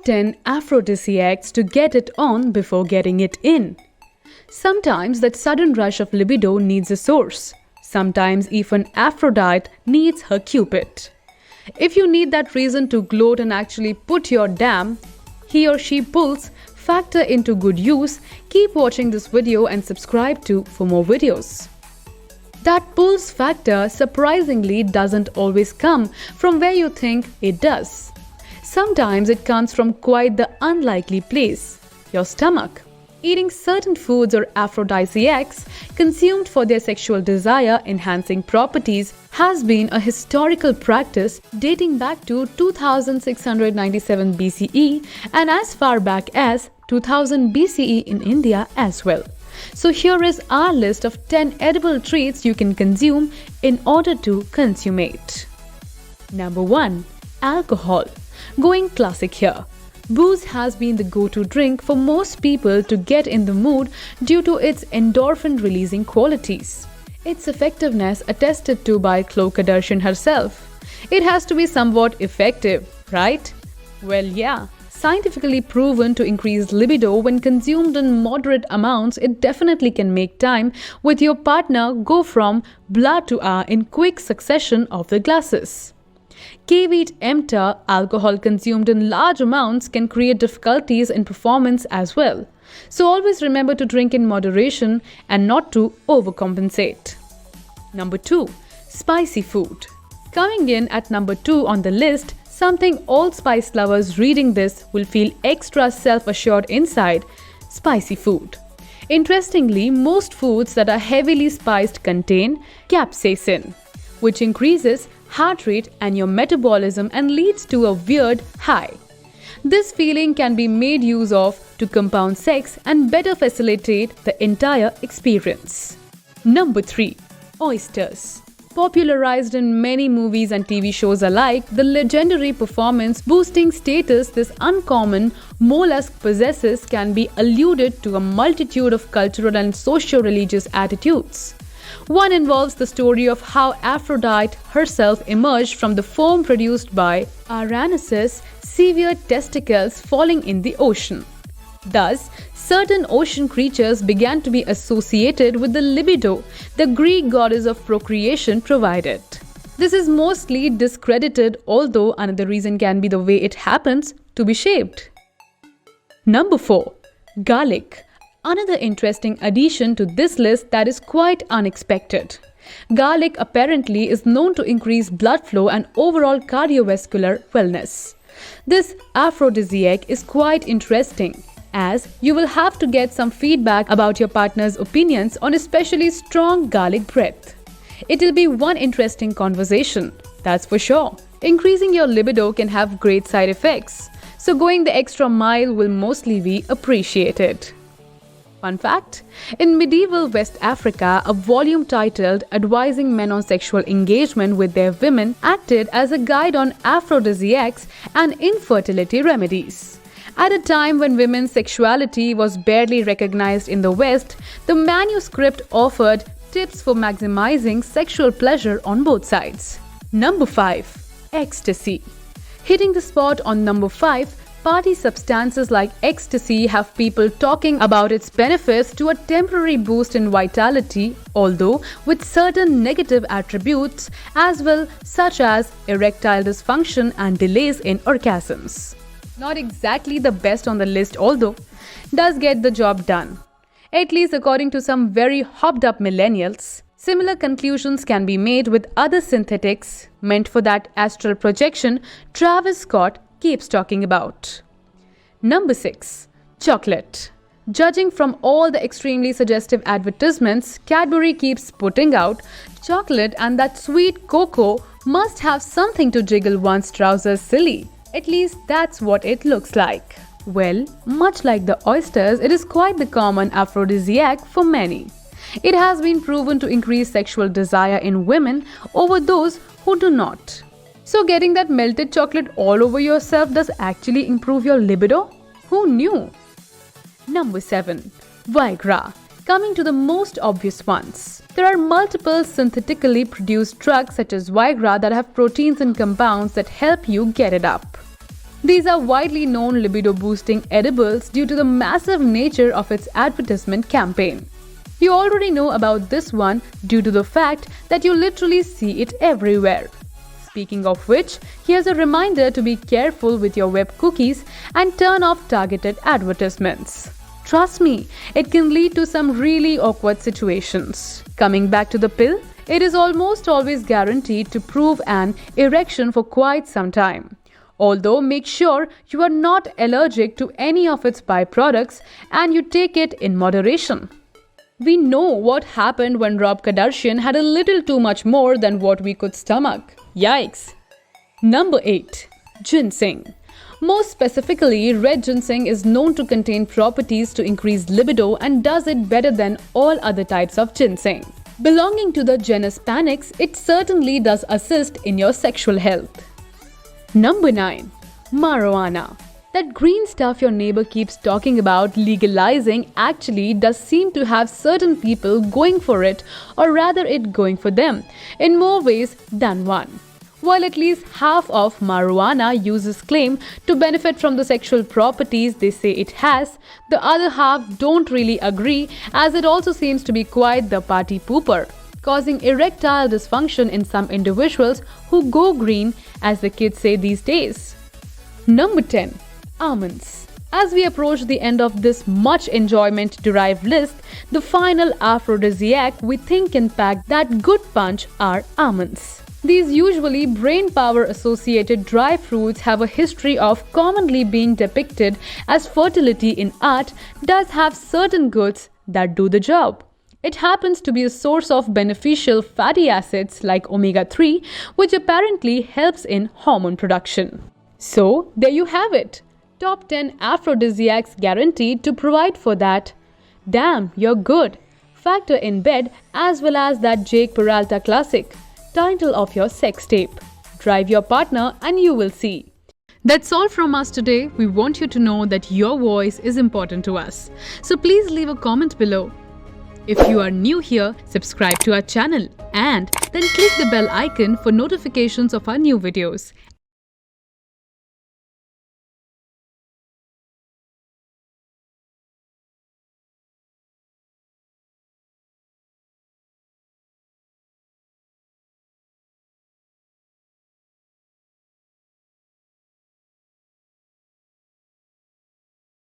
10 aphrodisiacs to get it on before getting it in. Sometimes that sudden rush of libido needs a source. Sometimes even Aphrodite needs her Cupid. If you need that reason to gloat and actually put your damn he or she pulls factor into good use, keep watching this video and subscribe for more videos. That pulls factor surprisingly doesn't always come from where you think it does. Sometimes it comes from quite the unlikely place, your stomach. Eating certain foods or aphrodisiacs consumed for their sexual desire-enhancing properties has been a historical practice dating back to 2697 BCE and as far back as 2000 BCE in India as well. So here is our list of 10 edible treats you can consume in order to consummate. Number 1. Alcohol. Going classic here. Booze has been the go-to drink for most people to get in the mood due to its endorphin-releasing qualities. Its effectiveness attested to by Khloe Kardashian herself. It has to be somewhat effective, right? Well, yeah. Scientifically proven to increase libido when consumed in moderate amounts, it definitely can make time with your partner go from blah to ah in quick succession of the glasses. Caveat emptor, alcohol consumed in large amounts can create difficulties in performance as well. So always remember to drink in moderation and not to overcompensate. Number 2. Spicy food. Coming in at number 2 on the list, something all spice lovers reading this will feel extra self-assured inside: spicy food. Interestingly, most foods that are heavily spiced contain capsaicin, which increases heart rate and your metabolism and leads to a weird high. This feeling can be made use of to compound sex and better facilitate the entire experience. Number 3. Oysters. Popularized in many movies and TV shows alike, the legendary performance-boosting status this uncommon mollusk possesses can be alluded to a multitude of cultural and socio-religious attitudes. One involves the story of how Aphrodite herself emerged from the foam produced by Uranus's severed testicles falling in the ocean. Thus, certain ocean creatures began to be associated with the libido the Greek goddess of procreation provided. This is mostly discredited, although another reason can be the way it happens to be shaped. Number 4. Garlic. Another interesting addition to this list that is quite unexpected. Garlic apparently is known to increase blood flow and overall cardiovascular wellness. This aphrodisiac is quite interesting, as you will have to get some feedback about your partner's opinions on especially strong garlic breath. It'll be one interesting conversation, that's for sure. Increasing your libido can have great side effects, so going the extra mile will mostly be appreciated. Fun fact: in medieval West Africa, a volume titled Advising Men on Sexual Engagement with Their Women acted as a guide on aphrodisiacs and infertility remedies. At a time when women's sexuality was barely recognized in the West, the manuscript offered tips for maximizing sexual pleasure on both sides. Number 5. Ecstasy. Hitting the spot on number 5, party substances like Ecstasy have people talking about its benefits to a temporary boost in vitality, although with certain negative attributes as well, such as erectile dysfunction and delays in orgasms. Not exactly the best on the list, although does get the job done. At least according to some very hopped up millennials. Similar conclusions can be made with other synthetics meant for that astral projection Travis Scott keeps talking about. Number 6. Chocolate. Judging from all the extremely suggestive advertisements Cadbury keeps putting out, chocolate and that sweet cocoa must have something to jiggle one's trousers silly. At least that's what it looks like. Well, much like the oysters, it is quite the common aphrodisiac for many. It has been proven to increase sexual desire in women over those who do not. So getting that melted chocolate all over yourself does actually improve your libido? Who knew? Number 7. Vigra. Coming to the most obvious ones. There are multiple synthetically produced drugs such as Vigra that have proteins and compounds that help you get it up. These are widely known libido-boosting edibles due to the massive nature of its advertisement campaign. You already know about this one due to the fact that you literally see it everywhere. Speaking of which, here's a reminder to be careful with your web cookies and turn off targeted advertisements. Trust me, it can lead to some really awkward situations. Coming back to the pill, it is almost always guaranteed to prove an erection for quite some time. Although make sure you are not allergic to any of its byproducts and you take it in moderation. We know what happened when Rob Kardashian had a little too much more than what we could stomach. Yikes! Number 8. Ginseng. Most specifically, red ginseng is known to contain properties to increase libido and does it better than all other types of ginseng. Belonging to the genus Panax, it certainly does assist in your sexual health. Number 9. Marijuana. That green stuff your neighbor keeps talking about legalizing actually does seem to have certain people going for it, or rather it going for them, in more ways than one. While at least half of marijuana users claim to benefit from the sexual properties they say it has, the other half don't really agree, as it also seems to be quite the party pooper, causing erectile dysfunction in some individuals who go green, as the kids say these days. Number 10. Almonds. As we approach the end of this much enjoyment-derived list, the final aphrodisiac we think can pack that good punch are almonds. These usually brain power associated dry fruits have a history of commonly being depicted as fertility in art does have certain goods that do the job. It happens to be a source of beneficial fatty acids like omega-3, which apparently helps in hormone production. So, there you have it. Top 10 aphrodisiacs guaranteed to provide for that. Damn, you're good. Factor in bed as well as that Jake Peralta classic, title of your sex tape. Drive your partner and you will see. That's all from us today. We want you to know that your voice is important to us. So please leave a comment below. If you are new here, subscribe to our channel and then click the bell icon for notifications of our new videos.